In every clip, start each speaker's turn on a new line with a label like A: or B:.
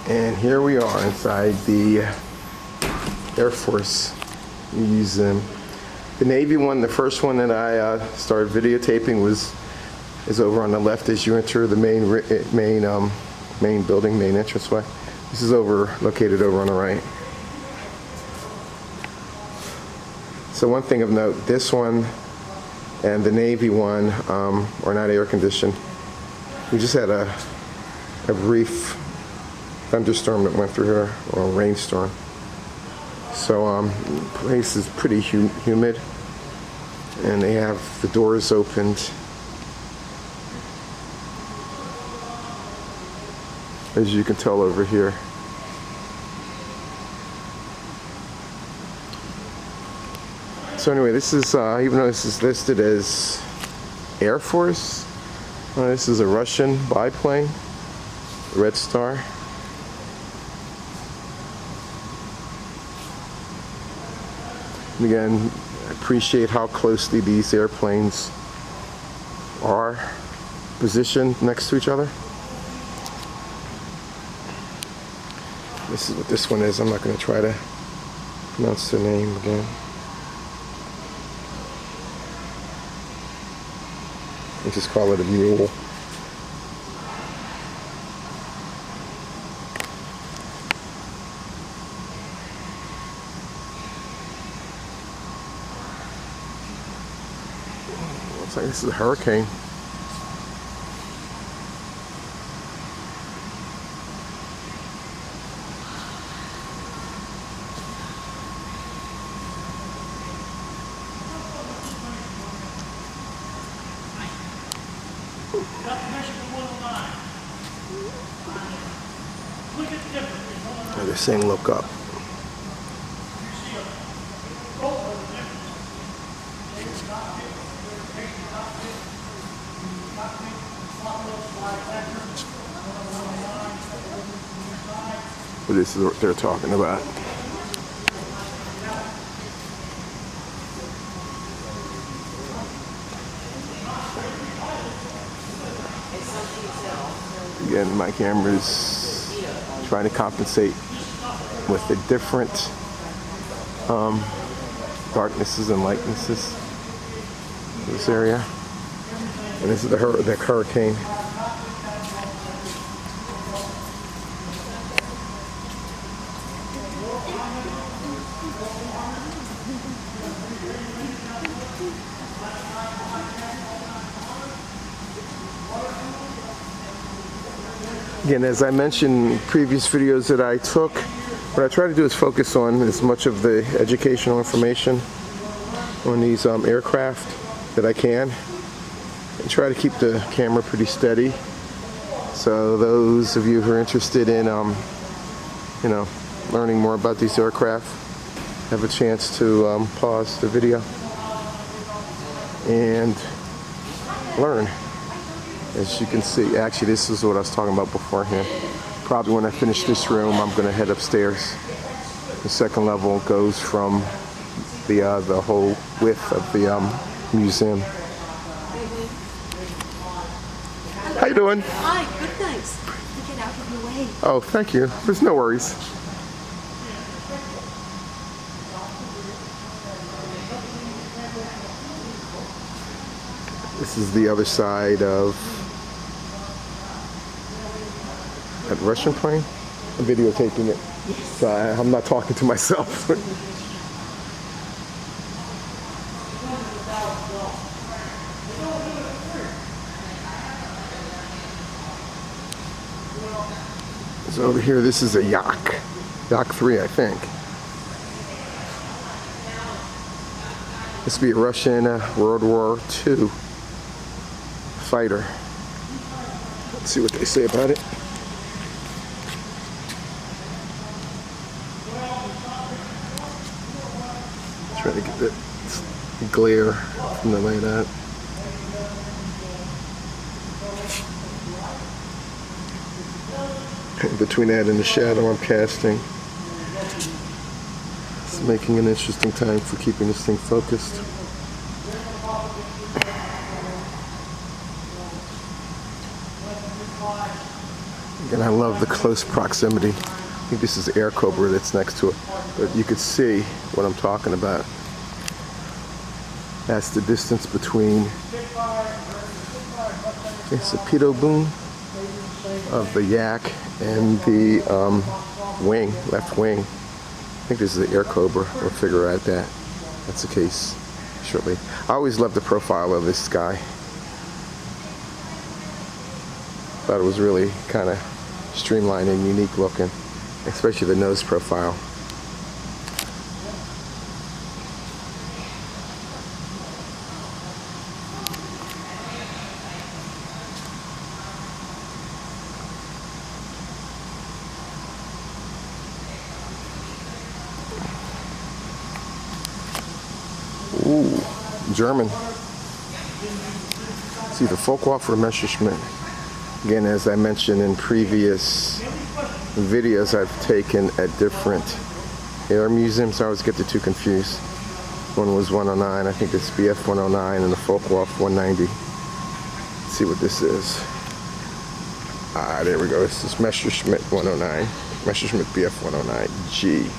A: And here we are inside the Air Force Museum. The Navy one, the first one that I started videotaping is over on the left as you enter the main building, main entranceway. This is located over on the right. So one thing of note, this one and the Navy one are not air conditioned. We just had a brief thunderstorm that went through here, or a rainstorm. So the place is pretty humid, and they have the doors opened. As you can tell over here. So anyway, this is, even though this is listed as Air Force, this is a Russian biplane, Red Star. And again, I appreciate how closely these airplanes are positioned next to each other. This is what this one is. I'm not going to try to pronounce the name again. Let's just call it a mule. Looks like this is a hurricane. They're saying look up. But this is what they're talking about. Again, my camera's trying to compensate with the different darknesses and lightnesses in this area. And this is the hurricane. Again, as I mentioned in previous videos that I took, what I try to do is focus on as much of the educational information on these aircraft that I can, and try to keep the camera pretty steady. So those of you who are interested in, learning more about these aircraft, have a chance to pause the video and learn. As you can see, actually this is what I was talking about beforehand. Probably when I finish this room, I'm going to head upstairs. The second level goes from the whole width of the museum. How you doing?
B: Hi, good thanks. Get out of your way.
A: Oh, thank you. There's no worries. This is the other side of that Russian plane. I'm videotaping it.
B: Yes.
A: So I'm not talking to myself. So over here, this is a Yak 3, I think. This would be a Russian World War II fighter. Let's see what they say about it. Trying to get the glare from the light out. Between that and the shadow I'm casting, it's making an interesting time for keeping this thing focused. And I love the close proximity. I think this is Air Cobra that's next to it. But you could see what I'm talking about. That's the distance between it's the pitot boom of the yak and the wing, left wing. I think this is the Air Cobra. We'll figure out that that's the case shortly. I always loved the profile of this guy. Thought it was really kind of streamlined and unique looking, especially the nose profile. Ooh, German. See the Folkwaffer Messerschmitt. Again, as I mentioned in previous videos I've taken at different air museums, I always get the two confused. One was 109, I think it's BF 109, and the Folkwaffer 190. Let's see what this is. Ah, there we go. This is Messerschmitt 109. Messerschmitt BF 109G.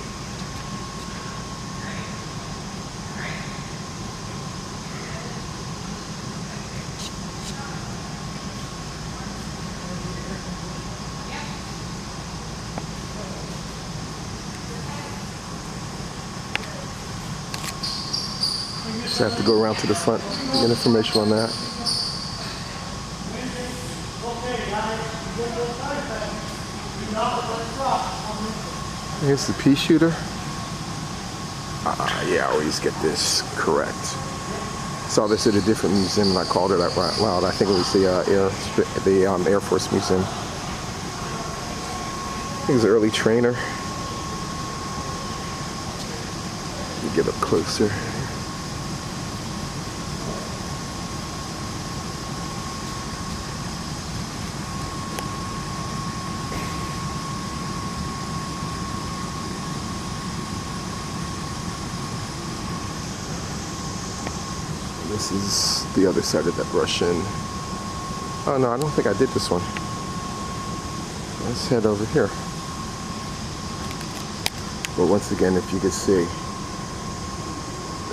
A: So I have to go around to the front to get information on that. Here's the pea shooter. Yeah, I always get this correct. Saw this at a different museum and I called it out right loud. I think it was the Air Force Museum. I think it was an early trainer. Let me get up closer. This is the other side of that Russian. Oh no, I don't think I did this one. Let's head over here. But once again, if you can see,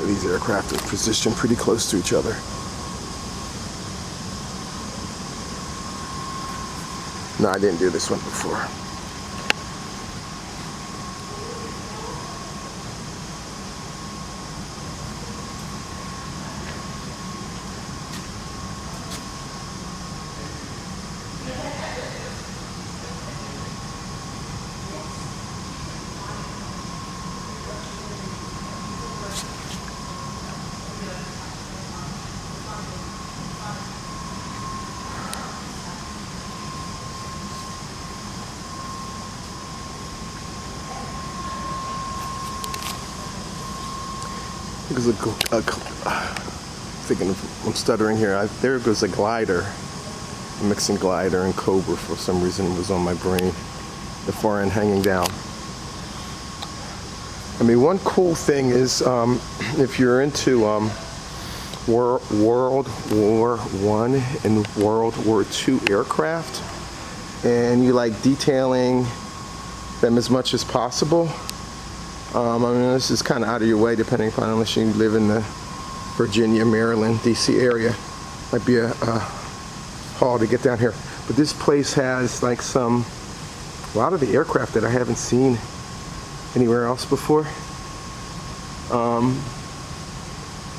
A: these aircraft are positioned pretty close to each other. No, I didn't do this one before. There's I'm stuttering here. There goes a glider, a mixing glider and Cobra for some reason it was on my brain. The far end hanging down. I mean, one cool thing is if you're into World War I and World War II aircraft, and you like detailing them as much as possible. I mean, this is kind of out of your way, depending upon unless you live in the Virginia, Maryland, DC area. Might be a haul to get down here. But this place has like a lot of the aircraft that I haven't seen anywhere else before.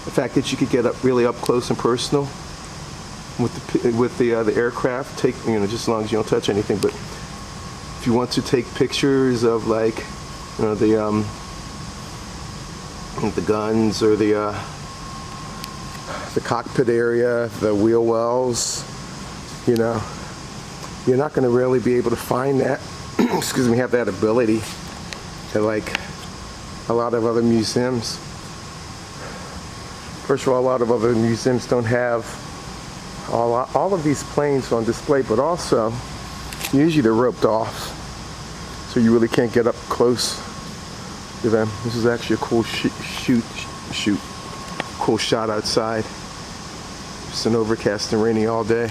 A: The fact that you could get really up close and personal with the aircraft, just as long as you don't touch anything. But if you want to take pictures of like, the guns or the cockpit area, the wheel wells, you're not going to really be able to find that. Excuse me, have that ability at like a lot of other museums. First of all, a lot of other museums don't have all of these planes on display, but also usually they're roped off, so you really can't get up close to them. This is actually a cool cool shot outside. It's an overcast and rainy all day.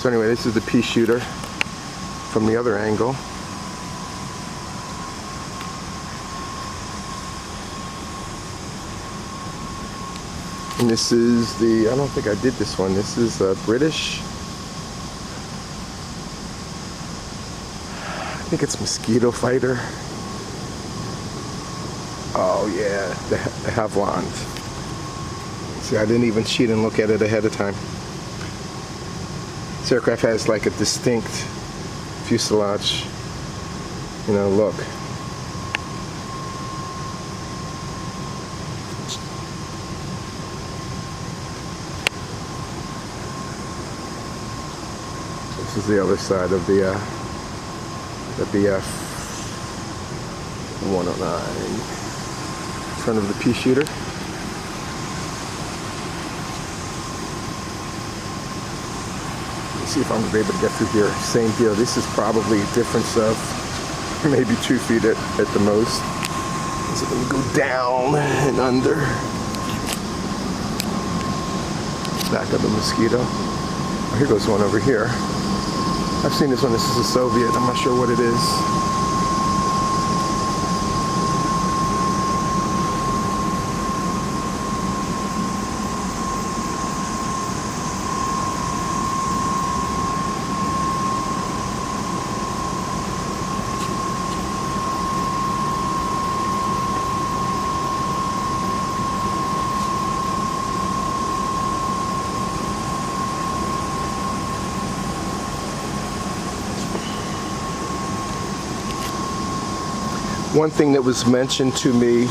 A: So anyway, this is the pea shooter from the other angle. And this is the, I don't think I did this one. This is a British, I think it's Mosquito Fighter. Oh yeah, the Havilland. See, I didn't even cheat and look at it ahead of time. This aircraft has like a distinct fuselage, look. This is the other side of the BF 109. Front of the pea shooter. Let's see if I'm gonna be able to get through here. Same deal. This is probably a difference of maybe 2 feet at the most. So let me go down and under. Back of the Mosquito. Oh, here goes one over here. I've seen this one. This is a Soviet. I'm not sure what it is. One thing that was mentioned to me, if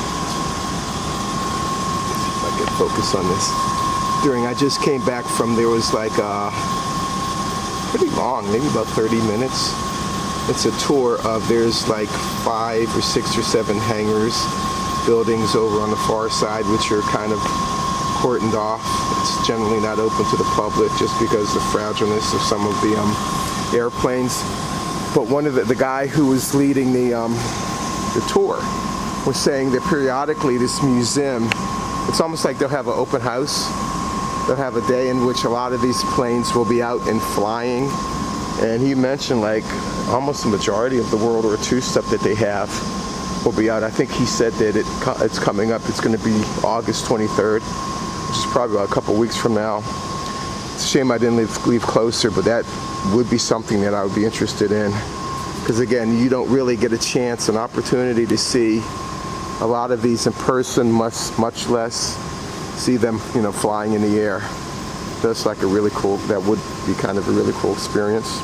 A: I can focus on this, I just came back from, there was like pretty long, maybe about 30 minutes. It's a tour of, there's like 5 or 6 or 7 hangars, buildings over on the far side, which are kind of cordoned off. It's generally not open to the public just because of the fragileness of some of the airplanes. But one of the guy who was leading the tour was saying that periodically this museum, it's almost like they'll have an open house. They'll have a day in which a lot of these planes will be out and flying. And he mentioned like almost the majority of the World War II stuff that they have will be out. I think he said that it's coming up. It's going to be August 23rd, which is probably about a couple weeks from now. It's a shame I didn't leave closer, but that would be something that I would be interested in. Because again, you don't really get a chance, an opportunity to see a lot of these in person, much less see them, flying in the air. That's like a really cool, that would be kind of a really cool experience.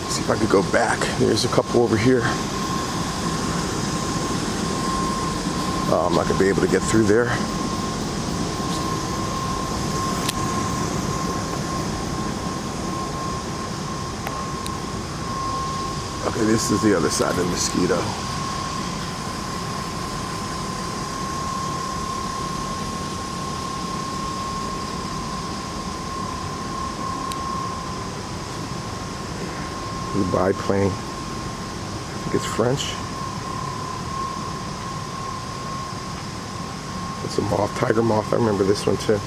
A: Let's see if I could go back. There's a couple over here. Oh, I'm not gonna be able to get through there. Okay, this is the other side of the Mosquito. The biplane. I think it's French. It's a moth, tiger moth. I remember this one too.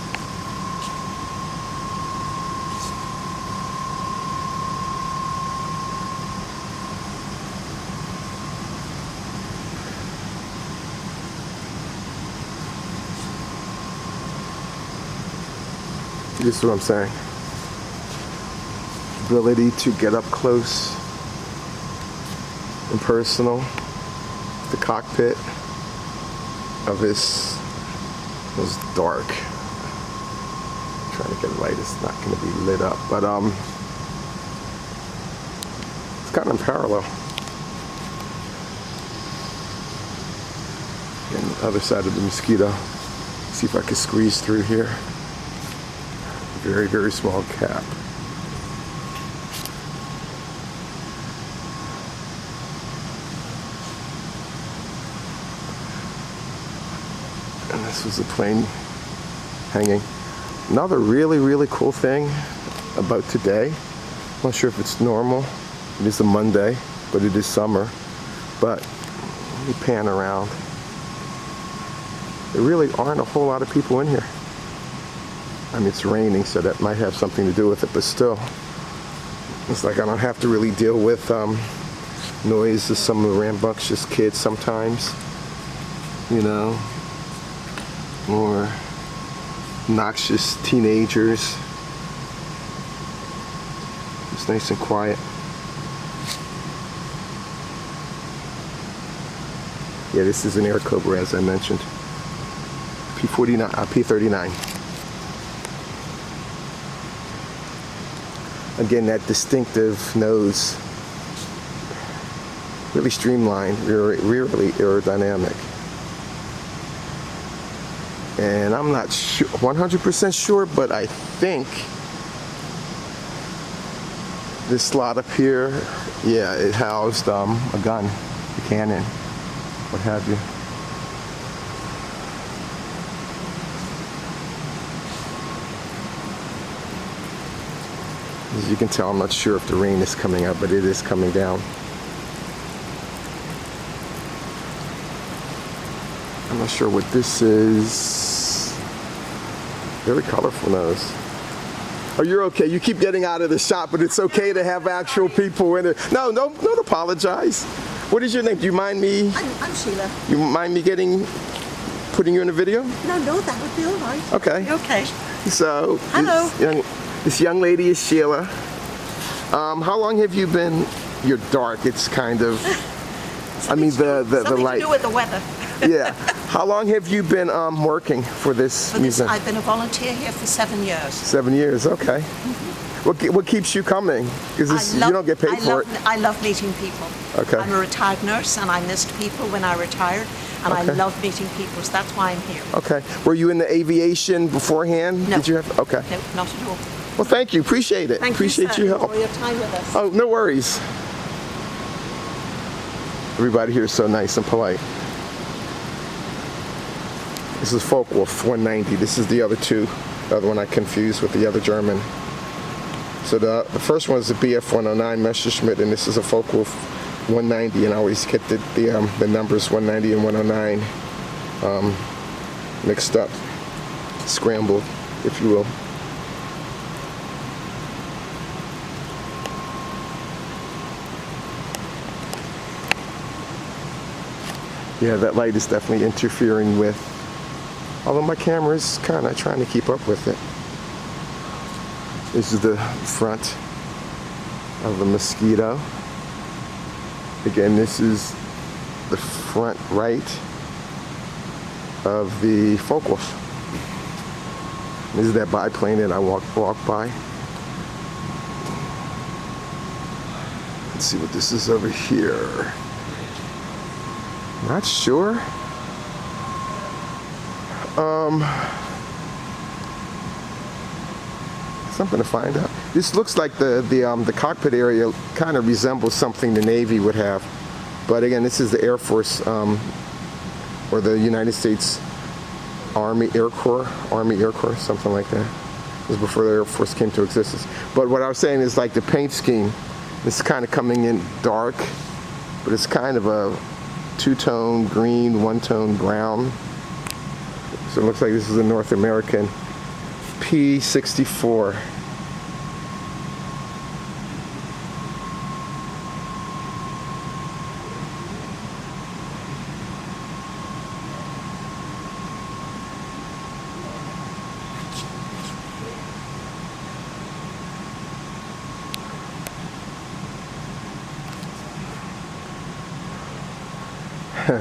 A: This is what I'm saying. Ability to get up close and personal. The cockpit of this was dark. I'm trying to get a light. It's not going to be lit up, but it's kind of parallel. And the other side of the Mosquito. See if I can squeeze through here. Very, very small cap. And this was the plane hanging. Another really, really cool thing about today, I'm not sure if it's normal, it is a Monday, but it is summer, but let me pan around. There really aren't a whole lot of people in here. I mean, it's raining, so that might have something to do with it, but still, it's like I don't have to really deal with noise of some of the rambunctious kids sometimes, you know, or noxious teenagers. It's nice and quiet. Yeah, this is an Air Cobra, as I mentioned. P39, P39. Again, that distinctive nose, really streamlined, really aerodynamic. And I'm not sure, 100% sure, but I think this slot up here, yeah, it housed a gun, a cannon, what have you. As you can tell, I'm not sure if the rain is coming out, but it is coming down. I'm not sure what this is. Very colorful nose. Oh, you're okay. You keep getting out of the shot, but it's okay to have actual people in it. No, don't apologize. What is your name? Do you mind me?
B: I'm Sheila.
A: You mind me putting you in a video?
B: No, that would be all right.
A: Okay.
B: Okay.
A: So,
B: Hello.
A: This young lady is Sheila. How long have you been? You're dark. It's kind of. I mean the light.
B: Something to do with the weather.
A: Yeah. How long have you been working for this museum?
B: I've been a volunteer here for 7 years.
A: 7 years. Okay. What keeps you coming? Because you don't get paid for it.
B: I love meeting people.
A: Okay.
B: I'm a retired nurse, and I missed people when I retired, and I love meeting people, so that's why I'm here.
A: Okay. Were you in the aviation beforehand?
B: No.
A: Did you have? Okay.
B: No, not at all.
A: Well, thank you. Appreciate it. Appreciate your help.
B: For your time with us.
A: Oh, no worries. Everybody here is so nice and polite. This is Focke-Wulf 190. This is the other two. The other one I confused with the other German. So the first one is the BF 109 Messerschmitt, and this is a Focke-Wulf 190. And I always get the numbers 190 and 109 mixed up, scrambled, if you will. Yeah, that light is definitely interfering with, although my camera is kind of trying to keep up with it. This is the front of the Mosquito. Again, this is the front right of the Focke-Wulf. This is that biplane that I walked by. Let's see what this is over here. Not sure. Something to find out. This looks like the cockpit area kind of resembles something the Navy would have, but again, this is the Air Force or the United States Army Air Corps, something like that. This was before the Air Force came to existence. But what I was saying is like the paint scheme. This is kind of coming in dark, but it's kind of a two-tone green, one-tone brown. So it looks like this is a North American P-64.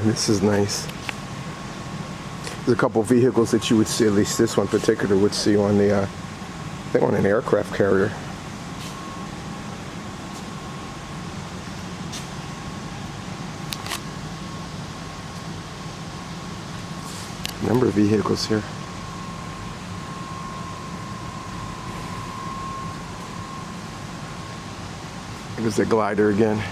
A: This is nice. There's a couple vehicles that you would see, at least this one in particular would see on the, I think on an aircraft carrier. Number of vehicles here. There's the glider again.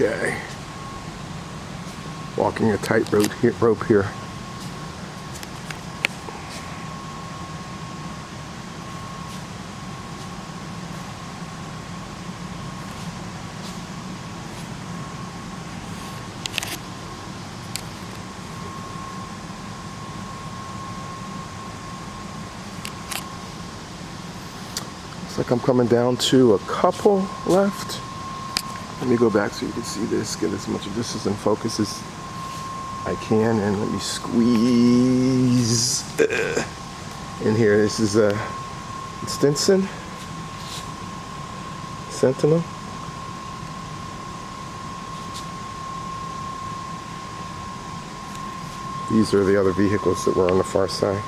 A: Okay. Walking a tightrope here. like I'm coming down to a couple left. Let me go back so you can see this, get as much of this as in focus as I can, and let me squeeze in here. This is a Stinson Sentinel. These are the other vehicles that were on the far side.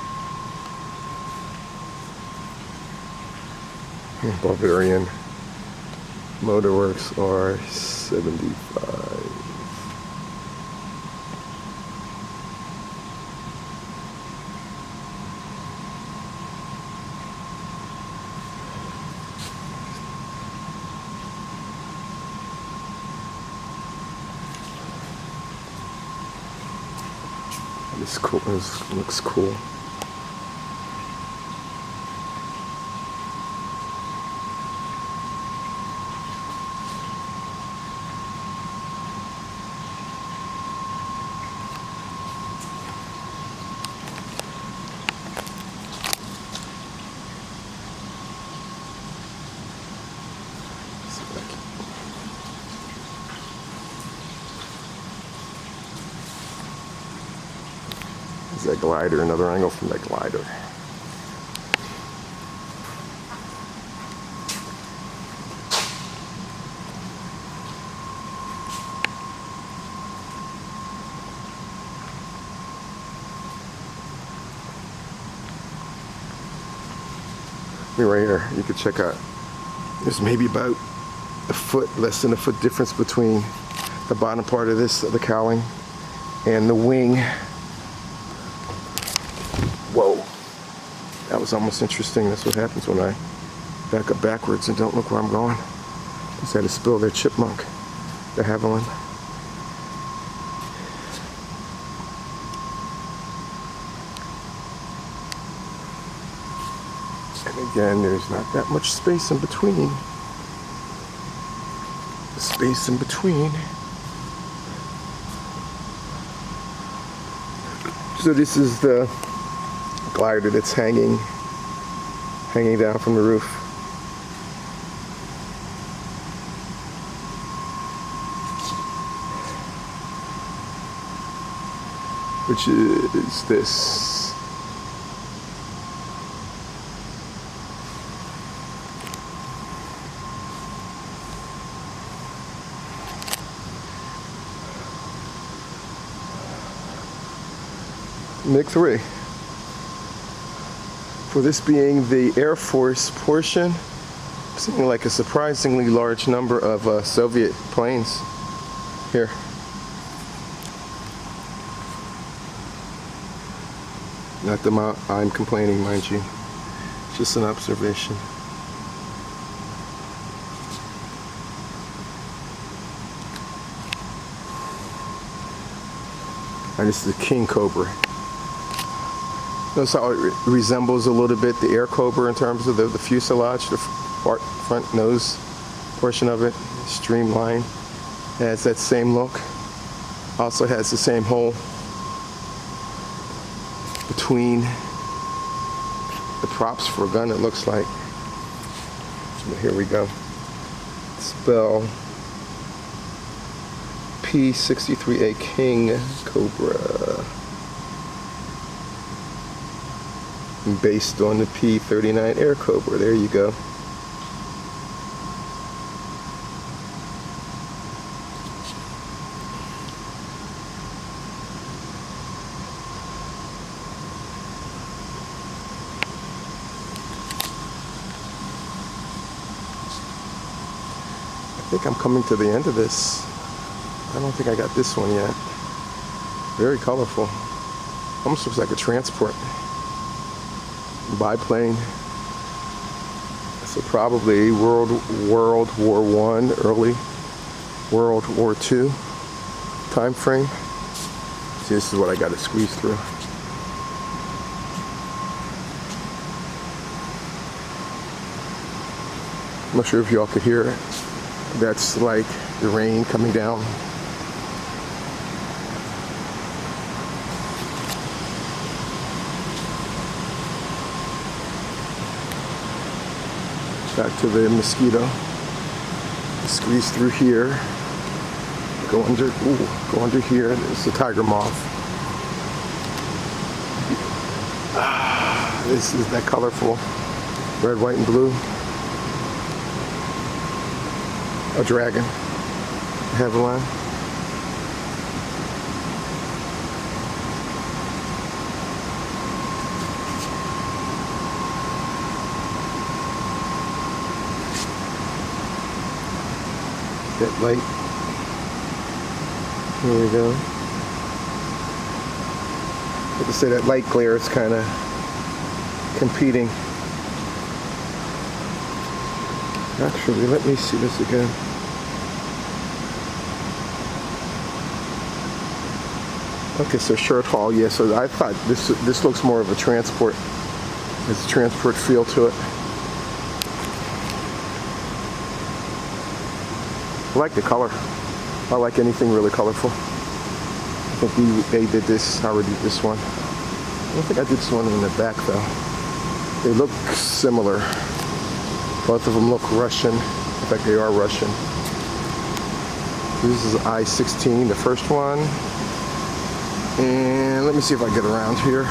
A: Bavarian Motorworks R75. This cool. This looks cool. That glider, another angle from that glider. Right here, you can check out, there's maybe about a foot, less than a foot difference between the bottom part of this, the cowling, and the wing. Whoa, that was almost interesting. That's what happens when I back up backwards and don't look where I'm going. Just had to spill their chipmunk, the Haviland. And again, there's not that much space in between. The space in between. So this is the glider that's hanging down from the roof. Which is this. MiG-3. For this being the Air Force portion, I'm seeing like a surprisingly large number of Soviet planes here. Not that I'm complaining, mind you. Just an observation. And this is the King Cobra. Notice how it resembles a little bit the Air Cobra in terms of the fuselage, the front nose portion of it, streamlined. It has that same look. Also has the same hole between the props for a gun, it looks like. So here we go. Spell P63A King Cobra. Based on the P39 Air Cobra. There you go. I think I'm coming to the end of this. I don't think I got this one yet. Very colorful. Almost looks like a transport. Biplane. So probably World War I, early World War II time frame. See, this is what I got to squeeze through. I'm not sure if y'all could hear it. That's like the rain coming down. back to the Mosquito. Squeeze through here. Go under here. There's the tiger moth. This is that colorful red, white, and blue. A dragon. Havilland. That light. Here we go. Like I say, that light glare is kind of competing. Actually, let me see this again. Okay, so Shirt Hall, yeah, so I thought this looks more of a transport. There's a transport feel to it. I like the color. I like anything really colorful. I think they did this, I already did this one. I don't think I did this one in the back though. They look similar. Both of them look Russian. In fact, they are Russian. This is I-16, the first one. And let me see if I get around here.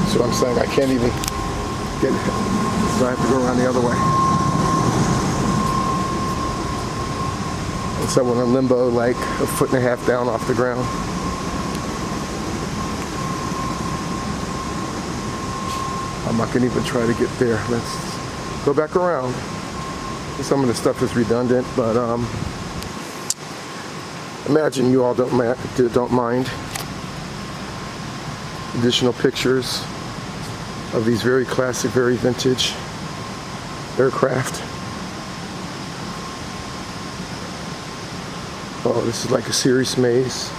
A: So I'm saying I can't even get it. So I have to go around the other way. And so when I'm limbo, like a foot and a half down off the ground. I'm not going to even try to get there. Let's go back around. Some of the stuff is redundant, but imagine you all don't mind additional pictures of these very classic, very vintage aircraft. Oh, this is like a serious maze.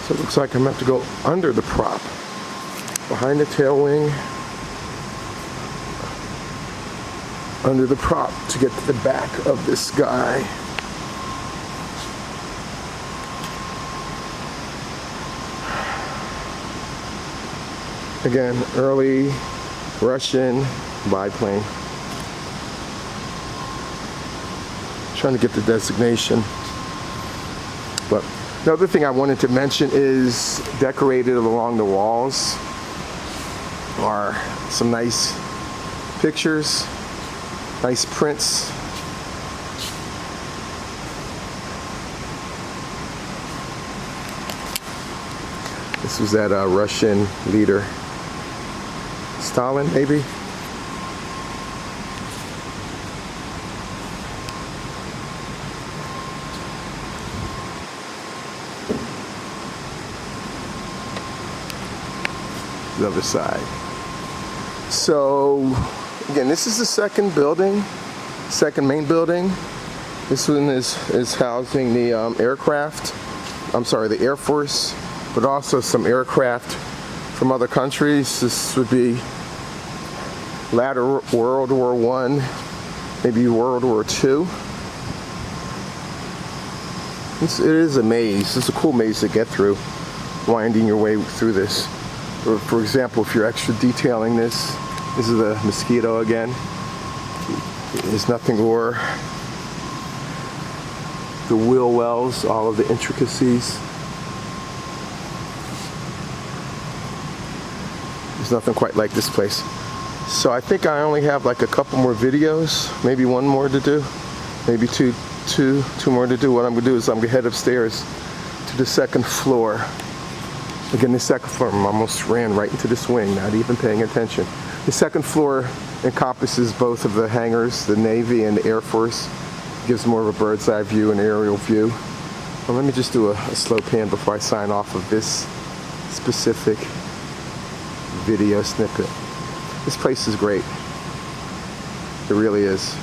A: So it looks like I'm going to have to go under the prop, behind the tail wing, under the prop to get to the back of this guy. Again, early Russian biplane. Trying to get the designation. But the other thing I wanted to mention is decorated along the walls are some nice pictures, nice prints. This was that Russian leader, Stalin, maybe? The other side. So again, this is the second building, second main building. This one is housing the aircraft. I'm sorry, the Air Force, but also some aircraft from other countries. This would be latter World War I, maybe World War II. It is a maze. It's a cool maze to get through, winding your way through this. For example, if you're extra detailing this is the Mosquito again. There's nothing more. The wheel wells, all of the intricacies. There's nothing quite like this place. So I think I only have like a couple more videos, maybe one more to do, maybe two more to do. What I'm gonna do is I'm gonna head upstairs to the second floor. Again, the second floor, I almost ran right into this wing, not even paying attention. The second floor encompasses both of the hangars, the Navy and the Air Force. It gives more of a bird's eye view, an aerial view. Well, let me just do a slow pan before I sign off of this specific video snippet. This place is great. It really is.